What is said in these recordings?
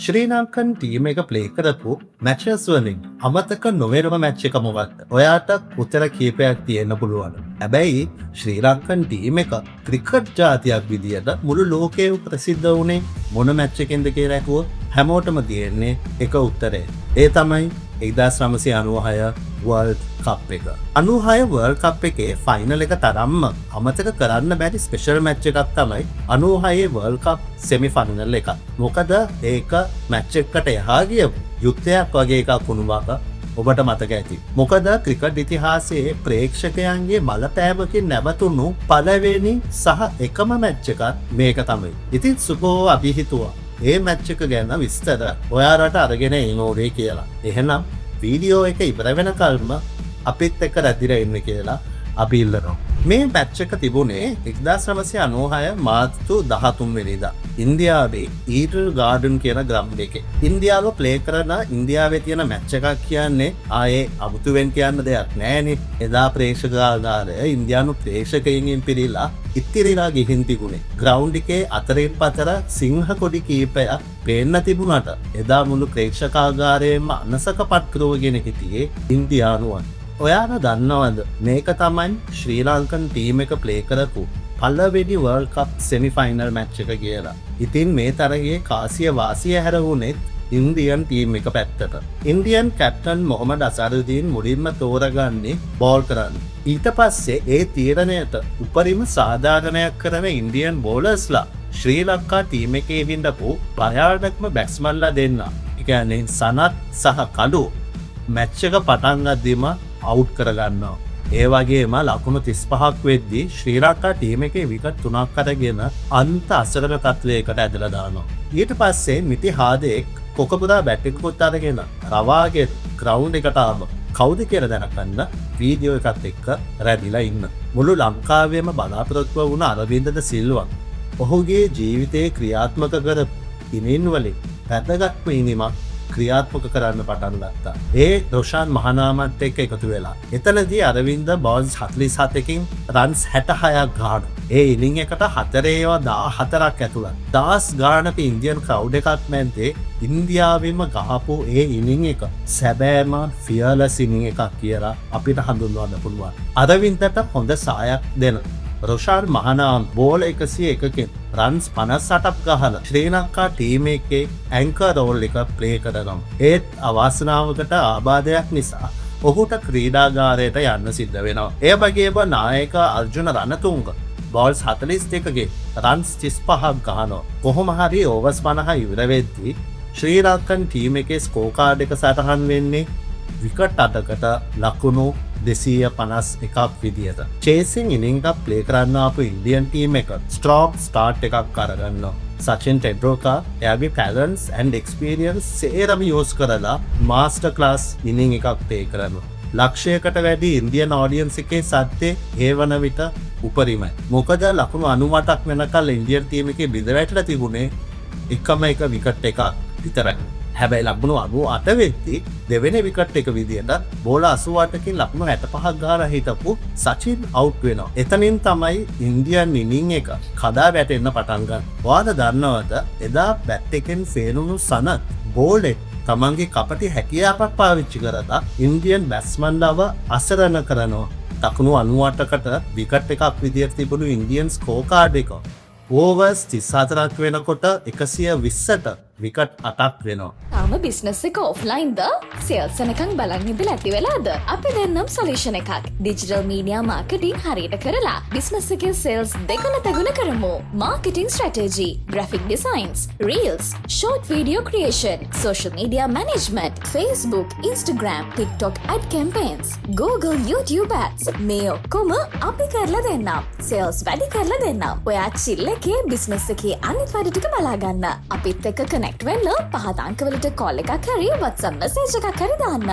ශ්‍රී Lankan ටීම එක play කරපු matches වලින් අමතක නොවෙනම මැච් එක මොකක්ද? ඔයාට උත්තර කීපයක් තියෙන්න පුළුවන්. හැබැයි ශ්‍රී ලංකන් ටීම එක ක්‍රිකට් ජාතියක් විදියට මුළු ලෝකෙම ප්‍රසිද්ධ වුණේ මොන මැච් එකෙන්ද කියලා අහුවොත් හැමෝටම තියෙන්නේ එක උත්තරේ. ඒ තමයි 1996 වර්ල්ඩ් කප් එක. 96 වර්ල්ඩ් කප් එකේ ෆයිනල් එක තරම්ම අමතක කරන්න බැරි ස්පෙෂල් මැච් එකක් තමයි 96 වර්ල්ඩ් කප් සෙමි ෆයිනල් එක. මොකද ඒක මැච් එකකට එහා ගිය යුද්ධයක් වගේ එකක් වුණාක ඔබට මතක ඇති. මොකද ක්‍රිකට් ඉතිහාසයේ ප්‍රේක්ෂකයන්ගේ බලපෑමකින් නැවතුණු පළවෙනි සහ එකම මැච් එකක් මේක තමයි. ඉතින් සුබෝ අපි හිතුවා ඒ මැච් එක ගැන විස්තර ඔයාලට අරගෙන එන්න ඕනේ කියලා. එහෙනම් වීඩියෝ එක ඉවර වෙනකල්ම අපිත් එක්ක රැඳිලා ඉන්න කියලා අපි ඉල්ලනවා. මේ මැච් එක තිබුණේ 1996 මාර්තු 13 වෙනිදා ඉන්දියාවේ ඊඩන් ගාඩන් කියන ග්‍රවුන්ඩ් එකේ. ඉන්දියාව ප්ලේ කරන ඉන්දියාවේ තියෙන මැච් එකක් කියන්නේ ආයේ අමුතුවෙන් කියන්න දෙයක් නෑනේ. එදා ප්‍රේක්ෂකාගාරය ඉන්දියානු ප්‍රේක්ෂකයින්ගෙන් පිරීලා ඉතිරිලා ගිහින් තිබුණේ. ග්‍රවුන්ඩ් එකේ අතරින් පතර සිංහ කොඩි කීපයක් පේන්න තිබුණාට එදා මුළු ප්‍රේක්ෂකාගාරයේම අනසක පත්කරවගෙන හිටියේ ඉන්දියානුවන්. ඔයාලා දන්නවද මේක තමයි ශ්‍රී ලංකන් ටීම් එක ප්ලේ කරපු පළවෙනි වර්ල්ඩ් කප් සෙමි ෆයිනල් මැච් එක කියලා. ඉතින් මේ තරගයේ කාසිය වාසිය හැරවුණෙත් ඉන්දියන් ටීම් එක පැත්තට. ඉන්දියන් කැප්ටන් මොහමඩ් අසරුදීන් මුලින්ම තෝරගන්නේ බෝල් කරන්න. ඊට පස්සේ ඒ තීරණයට උපරිම සාධාරණයක් කරන ඉන්දියන් බෝලර්ස්ලා ශ්‍රී ලංකා ටීම් එකේ විඳපු භයානකම බැට්ස්මන්ලා දෙන්න. ඒ කියන්නේ සනත් සහ කඩු මැච් එක පටන් ගද්දිම අවුට් කරගන්නවා. ඒ වගේම ලකුණු 35ක් වෙද්දී ශ්‍රී ලංකා ටීම් එකේ විකට් 3ක් අරගෙන අන්ත අසරණ තත්වයකට ඇදලා දානවා. ඊට පස්සේ නිති හාදෙක් කොකපුරා බැටිකුත් අරගෙන රවාගේ ග්‍රවුන්ඩ් එකට ආව. කවුද කියලා දැනගන්න වීඩියෝ එකත් එක්ක රැඳිලා ඉන්න. මුළු ලංකාවේම බලාපොරොත්තු වුණ අරවින්ද ද සිල්වා ඔහුගේ ජීවිතයේ ක්‍රියාත්මක කර ඉනින් වලින් වැදගත්ම ඉනිමක් ක්‍රියාත්මක කරන්න පටන් ගත්තා. ඒ රොෂාන් මහනාමත් එක්ක එකතු වෙලා. එතනදී අරවින්ද බෝල්ස් 47කින් රන්ස් 66ක් ගහන. ඒ ඉනිං එකට 4 ඒවා 14ක් ඇතුළත්. දාස් ගානක ඉන්දියන් ක්‍රවුඩ් එකක් මැද්දේ ඉන්දියාවෙම ගහපු ඒ ඉනිං එක සැබෑම ෆියර්ලස් ඉනිං එකක් කියලා අපිට හඳුන්වන්න පුළුවන්. අරවින්දට හොඳ සායක් දෙන රොෂාන් මහනාම් බෝල 101කින් රන්ස් 58ක් ගහලා ශ්‍රී ලංකා ටීම් එකේ ඇන්කර් රෝල් එක ප්ලේ කරනවා. ඒත් අවාසනාවකට ආබාධයක් නිසා ඔහුට ක්‍රීඩාගාරයට යන්න සිද්ධ වෙනවා. ඒ වගේම නායක අර්ජුන රණතුංග බෝල්ස් 42කින් රන්ස් 35ක් ගහනවා. කොහොම හරි ඕවර්ස් 50 ඉවර වෙද්දී ශ්‍රී ලංකන් ටීම් එකේ ස්කෝර් කාඩ් එක සටහන් වෙන්නේ විකට් 8කට ලකුණු 251ක් විදියට. චේසින් ඉනිංග් එක ප්ලේ කරන්න ආපු ඉන්දියන් ටීම් එක ස්ට්‍රෝක් ස්ටාර්ට් එකක් අරගන්නවා. සචින් ටෙන්ඩුල්කර් එයාගේ ටැලන්ට්ස් ඇන්ඩ් එක්ස්පීරියන්ස් සේරම යූස් කරලා මාස්ටර් ක්ලාස් ඉනිංග් එකක් ප්ලේ කරනවා. ලක්ෂයකට වැඩි ඉන්දියන් ඔඩියන්ස් එකේ සද්දේ ඒ වන විට උපරිමයි. මොකද ලකුණු 98ක් වෙනකල් ඉන්දියන් ටීම් එකේ බිඳ වැටලා තිබුණේ එකම එක විකට් එකක් විතරයි. හැබැයි ලකුණු 98 වෙද්දී දෙවෙනි විකට් එක විදියට බෝල 88කින් ලකුණු 65ක් ගාලා හිටපු සචින් අවුට් වෙනවා. එතනින් තමයි ඉන්දියන් ඉනිං එක කඩා වැටෙන්න පටන් ගන්න. ඔයාලා දන්නවද එදා බැට් එකෙන් ෆේලුණු සනත් බෝලෙත් තමන්ගේ කපටි හැකියාවක් පාවිච්චි කරලා ඉන්දියන් බැට්ස්මන්ලව අසරණ කරනවා. ලකුණු 98කට විකට් එකක් විදියට තිබුණු ඉන්දියන් ස්කෝර් කාඩ් එක ඕවර්ස් 34ක් වෙනකොට 120ට විකට් 8ක් වෙනවා. තාම බිස්නස් එක ඔෆ්ලයින් ද සේල්ස් එකක් බලන් ඉඳලා ඇති වෙලාද? අපි දෙන්නම් සොලියුෂන් එකක්. ඩිජිටල් මීඩියා මාකටිං හරියට කරලා බිස්නස් එකේ සේල්ස් දෙගුණ තෙගුණ කරමු. Marketing strategy, graphic designs, reels, short video creation, social media management, Facebook, Instagram, TikTok ad campaigns, Google, YouTube ads මේ ඔක්කොම අපි කරලා දෙන්නම්. සේල්ස් වැඩි කරලා දෙන්නම්. ඔයා චිල් එකේ බිස්නස් එකේ අනිත් වැඩ ටික බලා ගන්න. අපිත් එක්ක කනෙක්ට් වෙන්න පහත අංකවලට කෝල් එකක් හරි WhatsApp මැසේජ් එකක් හරි දාන්න.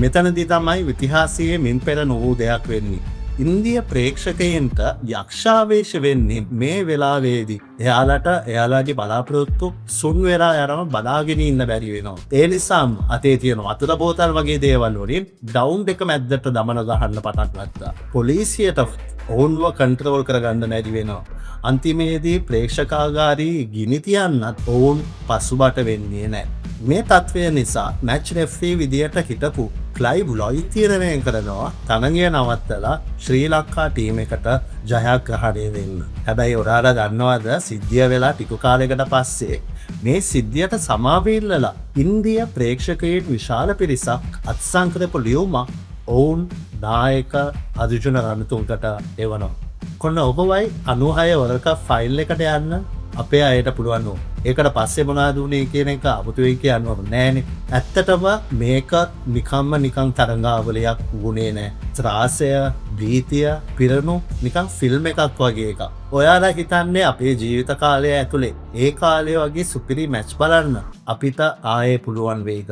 මෙතනදී තමයි ඉතිහාසයේ මින් පෙර නොවූ දෙයක් වෙන්නේ. ඉන්දිය ප්‍රේක්ෂකයන්ට යක්ෂාවේශ වෙන්නේ මේ වෙලාවේදී. එයාලට එයාලාගේ බලාපොරොත්තු සුන් වෙලා යනම බලාගෙන ඉන්න බැරි වෙනවා. ඒ නිසාම අතේ තියෙන වතුර බෝතල් වගේ දේවල් වලින් ග්‍රවුන්ඩ් එක මැද්දට දමන ගහන්න පටන් ගත්තා. පොලිසියට ඔවුන්ව කන්ට්‍රෝල් කරගන්න නැති වෙනවා. අන්තිමේදී ප්‍රේක්ෂකාගාරී ගිනි තියන්නත් ඔවුන් පසුබට වෙන්නේ නැහැ. මේ තත්ත්වය නිසා මැච් රෙෆ්රී විදියට හිටපු ක්ලයිව් ලොයිඩ් තීරණය කරනවා තරගය නවත්තලා ශ්‍රී ලංකා ටීම් එකට ජයග්‍රහණය වෙන්න. හැබැයි ඔයාලා දන්නවද සිද්ධිය වෙලා ටික කාලයකට පස්සේ මේ සිද්ධියට සමාවෙල්ලලා ඉන්දිය ප්‍රේක්ෂකයින් විශාල පිරිසක් අත්සන් කරපු ලියුමක් ඔවුන් නායක අර්ජුන රණතුංගට එවනවා. කොන්න ඔබවයි 96 වරක ෆයිල් එකට යන්න අපේ අයට පුළුවන් වූ. ඒකට පස්සේ මොනවද වුනේ කියන එක අමුතුවෙන් කියන්නව නෑනේ. ඇත්තටම මේක නිකන් තරංගාවලියක් වුණේ නෑ. ත්‍රාසය, භීතිය, පිරණු නිකන් ෆිල්ම් එකක් වගේ එකක්. ඔයාලා හිතන්නේ අපේ ජීවිත කාලය ඇතුලේ ඒ කාලය වගේ සුපිරි මැච් බලන්න අපිට ආයේ පුළුවන් වෙයිද?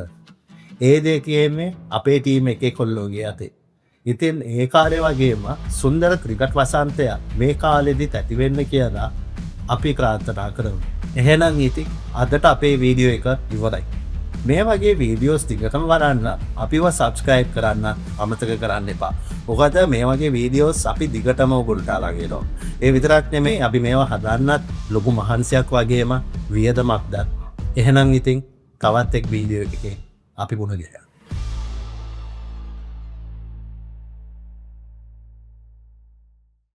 ඒ දේ කියන්නේ අපේ ටීම් එකේ කොල්ලෝගේ අතේ. ඉතින් ඒ කාලේ වගේම සුන්දර ක්‍රිකට් වසන්තය මේ කාලෙදි ඇති වෙන්න කියලා අපි ප්‍රාර්ථනා කරමු. එහෙනම් ඉතින් අදට අපේ වීඩියෝ එක ඉවරයි. මේ වගේ වීඩියෝස් ටිකටම බලන්න අපිව සබ්ස්ක්‍රයිබ් කරන්න අමතක කරන්න එපා. මොකද මේ වගේ වීඩියෝස් අපි දිගටම ඔයගොල්ලන්ට අරන් එනවා. ඒ විතරක් නෙමෙයි අපි මේවා හදන්නත් ලොකු මහන්සියක් වගේම වියදමක් දත්. එහෙනම් ඉතින් තවත් එක් වීඩියෝ එකකින් අපි මුණ ගැහෙමු.